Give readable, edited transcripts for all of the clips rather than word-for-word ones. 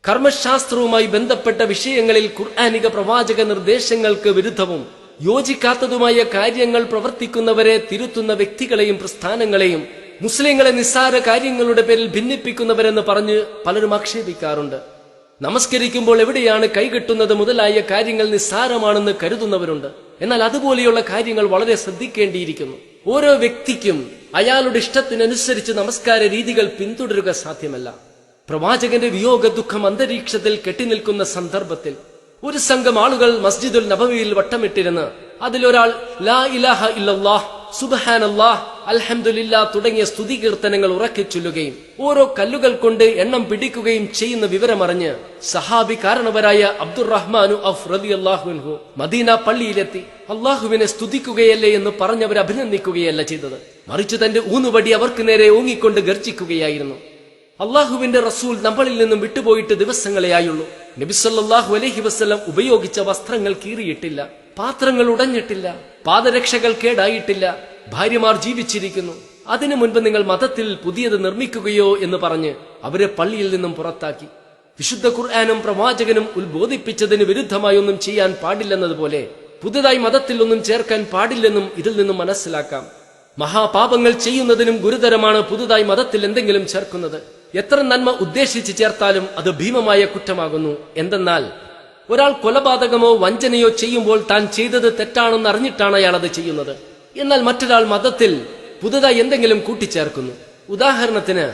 കർമ്മശാസ്ത്രവുമായി ബന്ധപ്പെട്ട വിഷയങ്ങളിൽ ഖുർആനിക പ്രവാചക നിർദ്ദേശങ്ങൾക്ക് വിരുദ്ധവും യോജിക്കാത്തതുമായ കാര്യങ്ങൾ പ്രവർത്തിക്കുന്നവരെ തിരുത്തുന്ന വ്യക്തികളെയും പ്രസ്ഥാനങ്ങളെയും മുസ്ലിങ്ങളെ നിസ്സാര കാര്യങ്ങളുടെ പേരിൽ ഭിന്നിപ്പിക്കുന്നവരെന്ന് പറഞ്ഞ് പലരും ആക്ഷേപിക്കാറുണ്ട്. നമസ്കരിക്കുമ്പോൾ എവിടെയാണ് കൈകെട്ടുന്നത് മുതലായ കാര്യങ്ങൾ നിസ്സാരമാണെന്ന് കരുതുന്നവരുണ്ട്. എന്നാൽ അതുപോലെയുള്ള കാര്യങ്ങൾ വളരെ ശ്രദ്ധിക്കേണ്ടിയിരിക്കുന്നു. ഓരോ വ്യക്തിക്കും അയാളുടെ ഇഷ്ടത്തിനനുസരിച്ച് നമസ്കാര രീതികൾ പിന്തുടരുക സാധ്യമല്ല. പ്രവാചകന്റെ വിയോഗ ദുഃഖം അന്തരീക്ഷത്തിൽ കെട്ടിനിൽക്കുന്ന സന്ദർഭത്തിൽ ഒരു സംഘം ആളുകൾ മസ്ജിദുൽ നബവിയിൽ വട്ടമിട്ടിരുന്ന് അതിലൊരാൾ ലാ ഇലാഹ ഇല്ലല്ലാഹ്, സുബ്ഹാനല്ലാഹ്, അൽഹംദുലില്ലാഹ് തുടങ്ങിയ സ്തുതി കീർത്തനങ്ങൾ ഉറക്കെ ചൊല്ലുകയും ഓരോ കല്ലുകൾ കൊണ്ട് എണ്ണം പിടിക്കുകയും ചെയ്യുന്ന വിവരമറിഞ്ഞ് സഹാബി കാരണവരായ അബ്ദുറഹ്മാനു ഔഫ് റളിയല്ലാഹു അൻഹു മദീന പള്ളിയിലെത്തി അള്ളാഹുവിനെ സ്തുതിക്കുകയല്ലേ എന്ന് പറഞ്ഞവരെ അഭിനന്ദിക്കുകയല്ല ചെയ്തത്. മറിച്ച് തന്റെ ഊന്നുവടി അവർക്ക് നേരെ ഓങ്ങിക്കൊണ്ട് ഗർജിക്കുകയായിരുന്നു. അള്ളാഹുവിന്റെ റസൂൽ നമ്മളിൽ നിന്നും വിട്ടുപോയിട്ട് ദിവസങ്ങളെയായുള്ളൂ. നബി സല്ലല്ലാഹു അലൈഹി വസല്ലം ഉപയോഗിച്ച വസ്ത്രങ്ങൾ കീറിയിട്ടില്ല, പാത്രങ്ങൾ ഉടഞ്ഞിട്ടില്ല, പാദരക്ഷകൾ കേടായിട്ടില്ല, ഭാര്യമാർ ജീവിച്ചിരിക്കുന്നു. അതിനു മുൻപ് നിങ്ങൾ മതത്തിൽ പുതിയത് നിർമ്മിക്കുകയോ എന്ന് പറഞ്ഞ് അവരെ പള്ളിയിൽ നിന്നും പുറത്താക്കി. വിശുദ്ധ ഖുർആനും പ്രവാചകനും ഉത്ബോധിപ്പിച്ചതിന് വിരുദ്ധമായി ഒന്നും ചെയ്യാൻ പാടില്ലെന്നതുപോലെ പുതുതായി മതത്തിൽ ഒന്നും ചേർക്കാൻ പാടില്ലെന്നും ഇതിൽ നിന്നും മനസ്സിലാക്കാം. മഹാപാപങ്ങൾ ചെയ്യുന്നതിനും ഗുരുതരമാണ് പുതുതായി മതത്തിൽ എന്തെങ്കിലും ചേർക്കുന്നത്. എത്ര നന്മ ഉദ്ദേശിച്ച് ചേർത്താലും അത് ഭീമമായ കുറ്റമാകുന്നു. എന്തെന്നാൽ ഒരാൾ കൊലപാതകമോ വഞ്ചനയോ ചെയ്യുമ്പോൾ താൻ ചെയ്തത് തെറ്റാണെന്ന് അറിഞ്ഞിട്ടാണ് അയാൾ അത് ചെയ്യുന്നത്. എന്നാൽ മറ്റൊരാൾ മതത്തിൽ പുതുതായി എന്തെങ്കിലും കൂട്ടിച്ചേർക്കുന്നു. ഉദാഹരണത്തിന്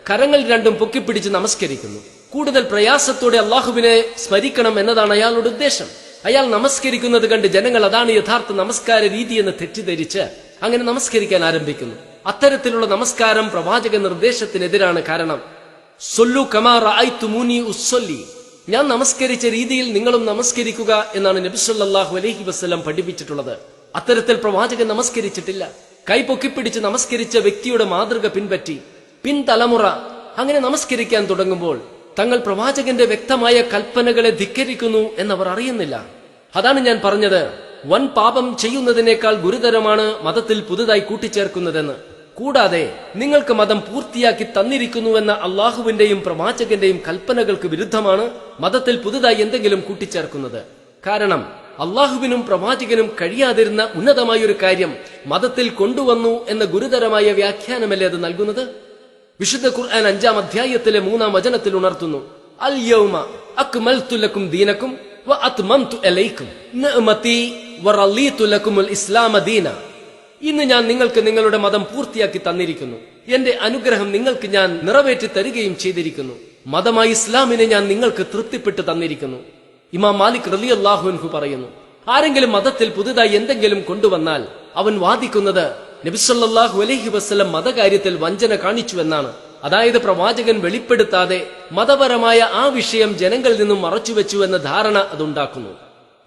കരങ്ങൾ രണ്ടും പൊക്കിപ്പിടിച്ച് നമസ്കരിക്കുന്നു. കൂടുതൽ പ്രയാസത്തോടെ അള്ളാഹുവിനെ സ്മരിക്കണം എന്നതാണ് അയാളുടെ ഉദ്ദേശം. അയാൾ നമസ്കരിക്കുന്നത് കണ്ട് ജനങ്ങൾ അതാണ് യഥാർത്ഥ നമസ്കാര രീതി എന്ന് തെറ്റിദ്ധരിച്ച് അങ്ങനെ നമസ്കരിക്കാൻ ആരംഭിക്കുന്നു. അത്തരത്തിലുള്ള നമസ്കാരം പ്രവാചക നിർദ്ദേശത്തിനെതിരാണ്. കാരണം സൊല്ലു കമാ റഅയ്തുമൂനി ഉസ്സല്ലി, ഞാൻ നമസ്കരിച്ച രീതിയിൽ നിങ്ങളും നമസ്കരിക്കുക എന്നാണ് നബി സല്ലല്ലാഹു അലൈഹി വസല്ലം പഠിപ്പിച്ചിട്ടുള്ളത്. അത്തരത്തിൽ പ്രവാചകൻ നമസ്കരിച്ചിട്ടില്ല. കൈ പൊക്കിപ്പിടിച്ച് നമസ്കരിച്ച വ്യക്തിയുടെ മാതൃക പിൻപറ്റി പിൻതലമുറ അങ്ങനെ നമസ്കരിക്കാൻ തുടങ്ങുമ്പോൾ തങ്ങൾ പ്രവാചകന്റെ വ്യക്തമായ കൽപ്പനകളെ ധിക്കരിക്കുന്നു എന്നവർ അറിയുന്നില്ല. അതാണ് ഞാൻ പറഞ്ഞത്, വൻ പാപം ചെയ്യുന്നതിനേക്കാൾ ഗുരുതരമാണ് മതത്തിൽ പുതുതായി കൂട്ടിച്ചേർക്കുന്നതെന്ന്. കൂടാതെ നിങ്ങൾക്ക് മതം പൂർത്തിയാക്കി തന്നിരിക്കുന്നുവെന്ന അള്ളാഹുവിന്റെയും പ്രവാചകന്റെയും കൽപ്പനകൾക്ക് വിരുദ്ധമാണ് മതത്തിൽ പുതുതായി എന്തെങ്കിലും കൂട്ടിച്ചേർക്കുന്നത്. കാരണം അള്ളാഹുവിനും പ്രവാചകനും കഴിയാതിരുന്ന ഉന്നതമായൊരു കാര്യം മതത്തിൽ കൊണ്ടുവന്നു എന്ന ഗുരുതരമായ വ്യാഖ്യാനമല്ലേ അത് നൽകുന്നത്. വിശുദ്ധ ഖുർആൻ 5-ാം അധ്യായത്തിലെ 3-ാം വചനത്തിൽ ഉണർത്തുന്നു, അൽ യൗമ അക്മൽതു ലക്കും ദീനക്കും വ അത്മംതു അലൈക്കും നിഅമതി വ റളീതു ലക്കുമുൽ ഇസ്ലാമ ദീന. ഇന്ന് ഞാൻ നിങ്ങൾക്ക് നിങ്ങളുടെ മതം പൂർത്തിയാക്കി തന്നിരിക്കുന്നു, എന്റെ അനുഗ്രഹം നിങ്ങൾക്ക് ഞാൻ നിറവേറ്റി തരികയും ചെയ്തിരിക്കുന്നു, മതമായി ഇസ്ലാമിനെ ഞാൻ നിങ്ങൾക്ക് തൃപ്തിപ്പെട്ട് തന്നിരിക്കുന്നു. ഇമാം മാലിക് റളിയല്ലാഹു അൻഹു പറയുന്നു, ആരെങ്കിലും മതത്തിൽ പുതുതായി എന്തെങ്കിലും കൊണ്ടുവന്നാൽ അവൻ വാദിക്കുന്നത് നബി സല്ലല്ലാഹു അലൈഹി വസല്ലം മതകാര്യത്തിൽ വഞ്ചന കാണിച്ചുവെന്നാണ്. അതായത് പ്രവാചകൻ വെളിപ്പെടുത്താതെ മതപരമായ ആ വിഷയം ജനങ്ങളിൽ നിന്നും മറച്ചുവെച്ചു എന്ന ധാരണ അതുണ്ടാക്കുന്നു.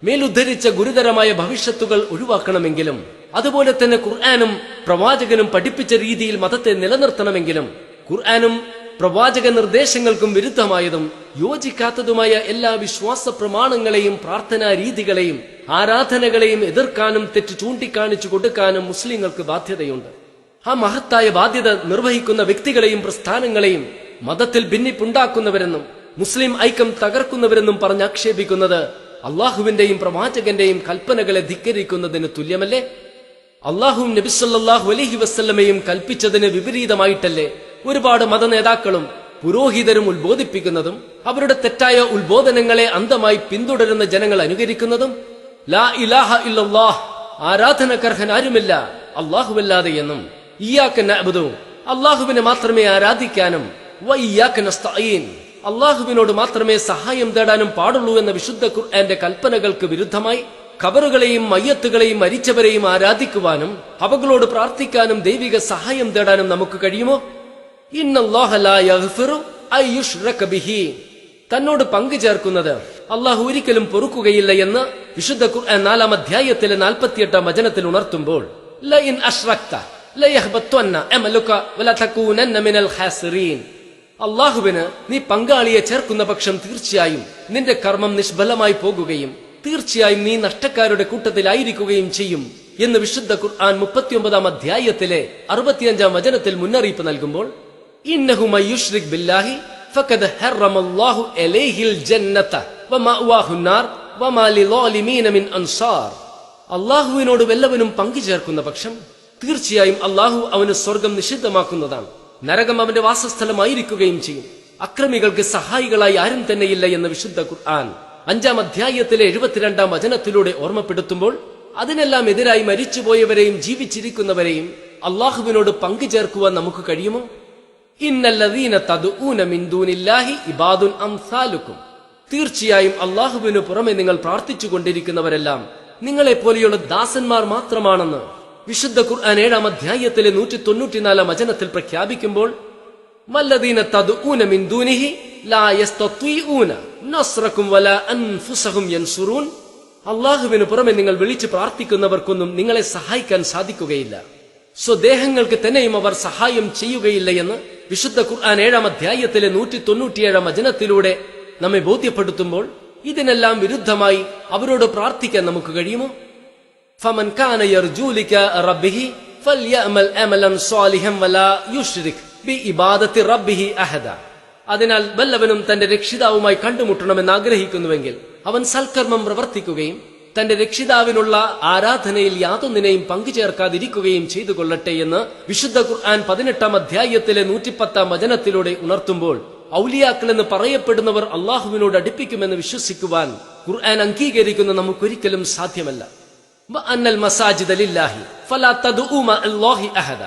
മേലുദ്ധരിച്ച ഗുരുതരമായ ഭവിഷ്യത്തുകൾ ഒഴിവാക്കണമെങ്കിലും അതുപോലെ തന്നെ ഖുർആനും പ്രവാചകനും പഠിപ്പിച്ച രീതിയിൽ മതത്തെ നിലനിർത്തണമെങ്കിലും ഖുർആനും പ്രവാചക നിർദ്ദേശങ്ങൾക്കും വിരുദ്ധമായതും യോജിക്കാത്തതുമായ എല്ലാ വിശ്വാസ പ്രമാണങ്ങളെയും പ്രാർത്ഥനാ രീതികളെയും ആരാധനകളെയും എതിർക്കാനും തെറ്റ് ചൂണ്ടിക്കാണിച്ചു കൊടുക്കാനും മുസ്ലിങ്ങൾക്ക് ബാധ്യതയുണ്ട്. ആ മഹത്തായ ബാധ്യത നിർവഹിക്കുന്ന വ്യക്തികളെയും പ്രസ്ഥാനങ്ങളെയും മതത്തിൽ ഭിന്നിപ്പുണ്ടാക്കുന്നവരെന്നും മുസ്ലിം ഐക്യം തകർക്കുന്നവരെന്നും പറഞ്ഞ് ആക്ഷേപിക്കുന്നത് അള്ളാഹുവിന്റെയും പ്രവാചകന്റെയും കൽപ്പനകളെ ധിക്കരിക്കുന്നതിന് തുല്യമല്ലേ? അള്ളാഹുവും നബി സല്ലല്ലാഹു അലൈഹി വസല്ലമയും കൽപ്പിച്ചതിന് വിപരീതമായിട്ടല്ലേ ഒരുപാട് മതനേതാക്കളും പുരോഹിതരും ഉത്ബോധിപ്പിക്കുന്നതും അവരുടെ തെറ്റായ ഉത്ബോധനങ്ങളെ അന്ധമായി പിന്തുടരുന്ന ജനങ്ങൾ അനുകരിക്കുന്നതും? ലാ ഇലാഹ ഇല്ലല്ലാഹ്, ആരാധനക്കർഹൻ ആരുമില്ല അള്ളാഹുവല്ലാതെ എന്നും, ഇയ്യാക നഅ്ബുദു, അള്ളാഹുവിനെ മാത്രമേ ആരാധിക്കാനും, വ ഇയ്യാക നസ്തഈൻ, അള്ളാഹുവിനോട് മാത്രമേ സഹായം തേടാനും പാടുള്ളൂ എന്ന വിശുദ്ധ ഖുർആന്റെ കൽപ്പനകൾക്ക് വിരുദ്ധമായി ഖബറുകളെയും മയ്യത്തുകളെയും മരിച്ചവരെയും ആരാധിക്കുവാനും അവകളോട് പ്രാർത്ഥിക്കാനും ദൈവിക സഹായം തേടാനും നമുക്ക് കഴിയുമോ? ഇന്നല്ലാഹ ലാ യഗ്ഫിറു അൻ യുശ്റക ബിഹി, തന്നോട് പങ്കു ചേർക്കുന്നത് അള്ളാഹു ഒരിക്കലും പൊറുക്കുകയില്ല എന്ന് വിശുദ്ധ ഖുർആൻ 4-ാം അധ്യായത്തിലെ 48-ാം വചനത്തിൽ ഉണർത്തുമ്പോൾ ലഇൻ അശ്റക്ത ലയഹ്ബത്തുന്ന അമലുക വലതകൂനന്ന മിനൽ ഖാസിരീൻ, അള്ളാഹുവിന് നീ പങ്കാളിയെ ചേർക്കുന്ന പക്ഷം തീർച്ചയായും നിന്റെ കർമ്മം നിഷ്ഫലമായി പോകുകയും തീർച്ചയായും നീ നഷ്ടക്കാരുടെ കൂട്ടത്തിലായിരിക്കുകയും ചെയ്യും എന്ന് വിശുദ്ധ ഖുർആൻ 39-ാം അധ്യായത്തിലെ 65-ാം വചനത്തിൽ മുന്നറിയിപ്പ് നൽകുമ്പോൾ ഇന്നഹു മൻ യുശ്രിക് ബില്ലാഹി ഫഖദ് ഹറമല്ലാഹു അലൈഹിൽ ജന്നത വമഅവാഹുൻ നാർ വമാ ലിളാലിമീന മിൻ അൻസാർ. അള്ളാഹുവിനോട് വല്ലവനും പങ്കുചേർക്കുന്ന പക്ഷം തീർച്ചയായും അള്ളാഹു അവന് സ്വർഗം നിഷിദ്ധമാക്കുന്നതാണ്. നരകം അവന്റെ വാസസ്ഥലമായിരിക്കുകയും ചെയ്യും. അക്രമികൾക്ക് സഹായികളായി ആരും തന്നെയില്ല എന്ന് വിശുദ്ധ ഖുർആൻ 5-ാം അധ്യായത്തിലെ 72-ാം വചനത്തിലൂടെ ഓർമ്മപ്പെടുത്തുമ്പോൾ അതിനെല്ലാം എതിരായി മരിച്ചുപോയവരെയും ജീവിച്ചിരിക്കുന്നവരെയും അള്ളാഹുവിനോട് പങ്കുചേർക്കുവാൻ നമുക്ക് കഴിയുമോ? ഇന്നല്ലദീന തദ്ഊന മിൻ ദൂനില്ലാഹി ഇബാദുൻ അംസാലുക്കും. തീർച്ചയായും അള്ളാഹുവിനു പുറമെ നിങ്ങൾ പ്രാർത്ഥിച്ചു കൊണ്ടിരിക്കുന്നവരെല്ലാം നിങ്ങളെപ്പോലെയുള്ള ദാസന്മാർ മാത്രമാണെന്ന് വിശുദ്ധ ഖുർആൻ 7-ാം അധ്യായത്തിലെ 194-ാം വചനത്തിൽ പ്രഖ്യാപിക്കുമ്പോൾ വല്ലദീന തദ്ഊന മിൻ ദൂനിഹി ലാ യസ്തത്വീഊന നസ്റകും വലാ അൻഫുസഹും യൻസുറൂൻ. അള്ളാഹുവിനു പുറമെ നിങ്ങൾ വിളിച്ചു പ്രാർത്ഥിക്കുന്നവർക്കൊന്നും നിങ്ങളെ സഹായിക്കാൻ സാധിക്കുകയില്ല, സ്വദേഹങ്ങൾക്ക് തന്നെയും അവർ സഹായം ചെയ്യുകയില്ല എന്ന് വിശുദ്ധ ഖുർആൻ 7-ാം അധ്യായത്തിലെ 197-ാം വചനത്തിലൂടെ നമ്മെ ബോധ്യപ്പെടുത്തുമ്പോൾ ഇതിനെല്ലാം വിരുദ്ധമായി അവരോട് പ്രാർത്ഥിക്കാൻ നമുക്ക് കഴിയുമോ? ഫമൻ കാന യർജൂ ലിഖാ റബ്ബിഹി ഫൽയഅമൽ അമലൻ സ്വാലിഹൻ വലാ യുശ്രിക് ബിഇബാദത്തി റബ്ബിഹി അഹദ. അതിനാൽ വല്ലവനും തന്റെ രക്ഷിതാവുമായി കണ്ടുമുട്ടണമെന്ന് ആഗ്രഹിക്കുന്നുവെങ്കിൽ അവൻ സൽക്കർമ്മം പ്രവർത്തിക്കുകയും തന്റെ രക്ഷിതാവിനുള്ള ആരാധനയിൽ യാതൊന്നിനെയും പങ്കുചേർക്കാതിരിക്കുകയും ചെയ്തു കൊള്ളട്ടെ എന്ന് വിശുദ്ധ ഖുർആൻ 18-ാം അധ്യായത്തിലെ 110-ാം വചനത്തിലൂടെ ഉണർത്തുമ്പോൾ ഔലിയാക്കൾ എന്ന് പറയപ്പെടുന്നവർ അള്ളാഹുവിനോട് അടുപ്പിക്കുമെന്ന് വിശ്വസിക്കുവാൻ ഖുർആൻ അംഗീകരിക്കുന്ന നമുക്കൊരിക്കലും സാധ്യമല്ല. വഅന്നൽ മസാജിദ ലില്ലാഹി ഫലാ തദ്ഉ മഅല്ലാഹി അഹദ.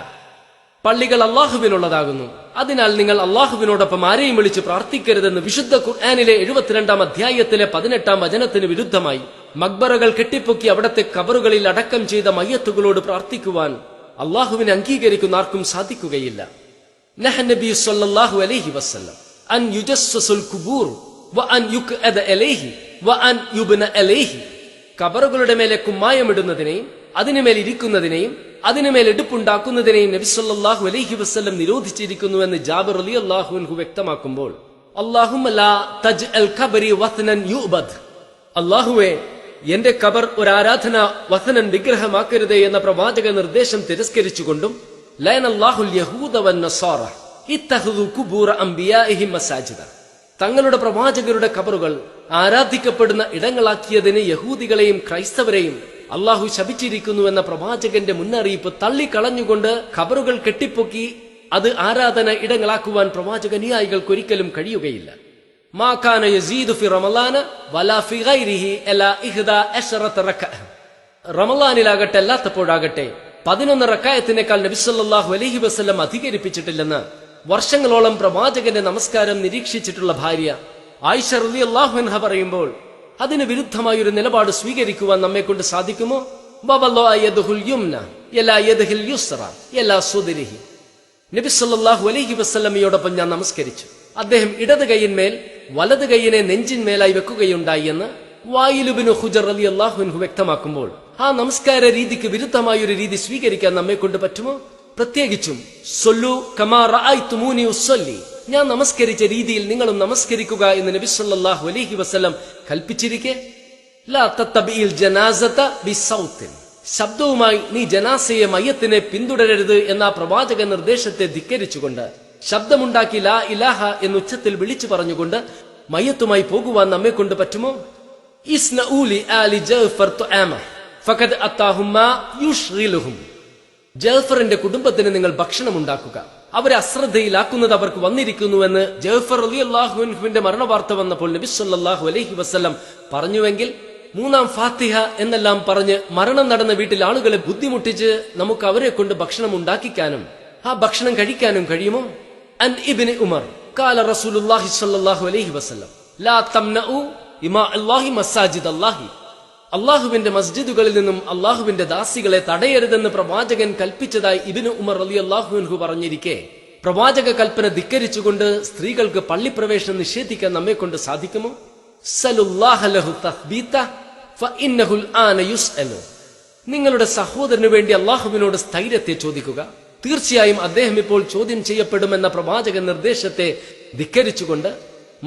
പള്ളികൾ അള്ളാഹുവിനുള്ളതാകുന്നു, അതിനാൽ നിങ്ങൾ അള്ളാഹുവിനോടൊപ്പം ആരെയും വിളിച്ച് പ്രാർത്ഥിക്കരുതെന്ന് വിശുദ്ധ ഖുർആനിലെ 72-ാം അധ്യായത്തിലെ 18-ാം വചനത്തിന് വിരുദ്ധമായി മക്ബറകൾ കെട്ടിപ്പൊക്കി അവിടത്തെ ഖബറുകളിൽ അടക്കം ചെയ്ത മയ്യത്തുകളോട് പ്രാർത്ഥിക്കുവാൻ അള്ളാഹുവിനെ അംഗീകരിക്കുന്ന ആർക്കും സാധിക്കുകയില്ല. നഹ നബി സല്ലല്ലാഹു അലൈഹി വസല്ലം അൻ യുജസ്സസുൽ ഖുബൂർ വഅൻ യുഖഅദ അലൈഹി വഅൻ യുബ്ന അലൈഹി. ഖബറുകളുടെ മേലെ കുമ്മായമിടുന്നതിനെയും അതിനുമേൽ ഇരിക്കുന്നതിനെയും അതിനുമേൽ എടുപ്പുണ്ടാക്കുന്നതിനെയും നബി സല്ലല്ലാഹു അലൈഹി വസല്ലം നിരോധിച്ചിരിക്കുന്നുവെന്ന് ജാബിർ റളിയല്ലാഹു അൻഹു വ്യക്തമാക്കുമ്പോൾ അല്ലാഹുമ്മ ലാ തജ്അൽ ഖബരി വത്നൻ യുഅബദ്. അല്ലാഹുവേ, എന്റെ ഖബർ ഒരു ആരാധന വസനൻ വിഗ്രഹമാക്കരുതേ എന്ന പ്രവാചക നിർദ്ദേശം തിരസ്കരിച്ചുകൊണ്ടും ലഅനല്ലാഹുൽ യഹൂദ വന്നസാറ ഇത്തഖദു ഖുബൂറ അംബിയാഇഹിം മസാജിദ. തങ്ങളുടെ പ്രവാചകരുടെ ഖബറുകൾ ആരാധിക്കപ്പെടുന്ന ഇടങ്ങളാക്കിയതിന് യഹൂദികളെയും ക്രൈസ്തവരെയും അള്ളാഹു ശപിച്ചിരിക്കുന്നുവെന്ന പ്രവാചകന്റെ മുന്നറിയിപ്പ് തള്ളിക്കളഞ്ഞുകൊണ്ട് ഖബറുകൾ കെട്ടിപ്പൊക്കി അത് ആരാധന ഇടങ്ങളാക്കുവാൻ പ്രവാചക അനുയായികൾക്ക് ഒരിക്കലും കഴിയുകയില്ല. മാ കാന യസീദു ഫി റമളാന വലാ ഫി ഗൈരിഹി ഇലാ 11 റക്അ. റമളാനിലാകട്ടെ അല്ലാത്തപ്പോഴാകട്ടെ 11 റക്അത്തിനേക്കാൾ നബി സല്ലല്ലാഹു അലൈഹി വസല്ലം അധികരിപ്പിച്ചിട്ടില്ലെന്ന് വർഷങ്ങളോളം പ്രവാചകന്റെ നമസ്കാരം നിരീക്ഷിച്ചിട്ടുള്ള ഭാര്യ ആയിഷ റളിയല്ലാഹു അൻഹ പറയുമ്പോൾ അതിന് വിരുദ്ധമായ ഒരു നിലപാട് സ്വീകരിക്കുവാൻ നമ്മെ കൊണ്ട് സാധിക്കുമോ? നബി സല്ലല്ലാഹു അലൈഹി വസല്ലമയോടൊപ്പം ഞാൻ നമസ്കരിച്ചു. അദ്ദേഹം ഇടത് കൈയിന്മേൽ വലത് കൈയിനെ നെഞ്ചിന്മേലായി വെക്കുകയുണ്ടായി എന്ന് വായിൽ ഇബ്നു ഹുജർ റളിയല്ലാഹു അൻഹു വ്യക്തമാക്കുമ്പോൾ ആ നമസ്കാര രീതിക്ക് വിരുദ്ധമായ ഒരു രീതി സ്വീകരിക്കാൻ നമ്മെ കൊണ്ട് പറ്റുമോ? പ്രത്യേകിച്ചും സൊല്ലു കമാ റഅയ്തുമൂനി ഉസ്സല്ലി, ഞാൻ നമസ്കരിച്ച രീതിയിൽ നിങ്ങളും നമസ്കരിക്കുക എന്ന് നബി സല്ലല്ലാഹു അലൈഹി വസല്ലം കൽപ്പിച്ചിരിക്കെ ലാ തത്തബിൽ ജനാസത ബിസൗത്തിൻ, ശബ്ദവുമായി നീ ജനാസയെ മയ്യത്തിനെ പിന്തുടരരുത് എന്ന പ്രവാചക നിർദ്ദേശത്തെ ധിക്കരിച്ചുകൊണ്ട് ശബ്ദമുണ്ടാക്കി ലാ ഇലാഹ എന്ന് ഉച്ചത്തിൽ വിളിച്ചു പറഞ്ഞുകൊണ്ട് മയ്യത്തുമായി പോകുവാൻ നമ്മെ കൊണ്ട് പറ്റുമോ? ഇസ്നഊലി ആലി ജഅഫർ തുആമ ഫഖദ് അതാഹും മാ യുശ്ഗിലുഹും. ജഅഫറിന്റെ കുടുംബത്തിന് നിങ്ങൾ ഭക്ഷണം ഉണ്ടാക്കുക, അവരെ അശ്രദ്ധയിലാക്കുന്നത് അവർക്ക് വന്നിരിക്കുന്നുവെന്ന് ജഅഫർ റളിയല്ലാഹു അൻഹുവിന്റെ മരണവാർത്ത വന്നപ്പോൾ നബി സല്ലല്ലാഹു അലൈഹി വസല്ലം പറഞ്ഞുവെങ്കിൽ 3-ാം ഫാത്തിഹ എന്നെല്ലാം പറഞ്ഞ് മരണം നടന്ന വീട്ടിൽ ആളുകളെ ബുദ്ധിമുട്ടിച്ച് നമുക്ക് അവരെ കൊണ്ട് ഭക്ഷണം ഉണ്ടാക്കിക്കാനും ആ ഭക്ഷണം കഴിക്കാനും കഴിയുമോ? അൻ ഇബ്നു ഉമർ ഖാല റസൂലുള്ളാഹി സ്വല്ലല്ലാഹു അലൈഹി വസല്ലം ലാ തംനഉ ഇമാ അല്ലാഹി മസാജിദ് അല്ലാഹി. അള്ളാഹുവിന്റെ മസ്ജിദുകളിൽ നിന്നും അള്ളാഹുവിന്റെ ദാസികളെ തടയരുതെന്ന് പ്രവാചകൻ കൽപ്പിച്ചതായി ഇബ്നു ഉമർ റളിയല്ലാഹു അൻഹു പറഞ്ഞിരിക്കെ പ്രവാചക കൽപ്പന ധിക്കരിച്ചുകൊണ്ട് സ്ത്രീകൾക്ക് പള്ളിപ്രവേശനം നിഷേധിക്കാൻ നമ്മെ കൊണ്ട് സാധിക്കുമോ? സലുല്ലാഹ ലഹു തസ്ബീത ഫഇന്നഹുൽ ആന യുസ്അലു. നിങ്ങളുടെ സഹോദരന് വേണ്ടി അള്ളാഹുവിനോട് സ്ഥൈര്യത്തെ ചോദിക്കുക, തീർച്ചയായും അദ്ദേഹം ഇപ്പോൾ ചോദ്യം ചെയ്യപ്പെടുമെന്ന പ്രവാചക നിർദ്ദേശത്തെ ധിക്കരിച്ചുകൊണ്ട്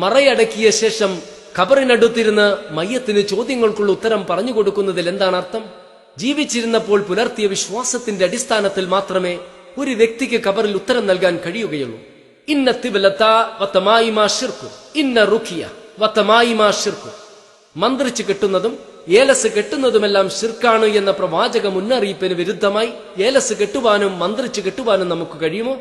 മറയടക്കിയ ശേഷം ഖബറിനടുത്തിരുന്ന് മയ്യത്തിന് ചോദ്യങ്ങൾക്കുള്ള ഉത്തരം പറഞ്ഞു കൊടുക്കുന്നതിൽ എന്താണ് അർത്ഥം? ജീവിച്ചിരുന്നപ്പോൾ പുലർത്തിയ വിശ്വാസത്തിന്റെ അടിസ്ഥാനത്തിൽ മാത്രമേ ഒരു വ്യക്തിക്ക് ഖബറിൽ ഉത്തരം നൽകാൻ കഴിയുകയുള്ളൂ. ഇന്ന തിബലത വതമായിമാ ശിർകു ഇന്ന റുഖിയ വതമായിമാ ശിർകു. മന്ത്രിച്ചു കെട്ടുന്നതും ഏലസ് കെട്ടുന്നതുമെല്ലാം ശിർക്കാണ് എന്ന പ്രവാചക മുന്നറിയിപ്പിന് വിരുദ്ധമായി ഏലസ് കെട്ടുവാനും മന്ത്രിച്ചു കെട്ടുവാനും നമുക്ക് കഴിയുമോ?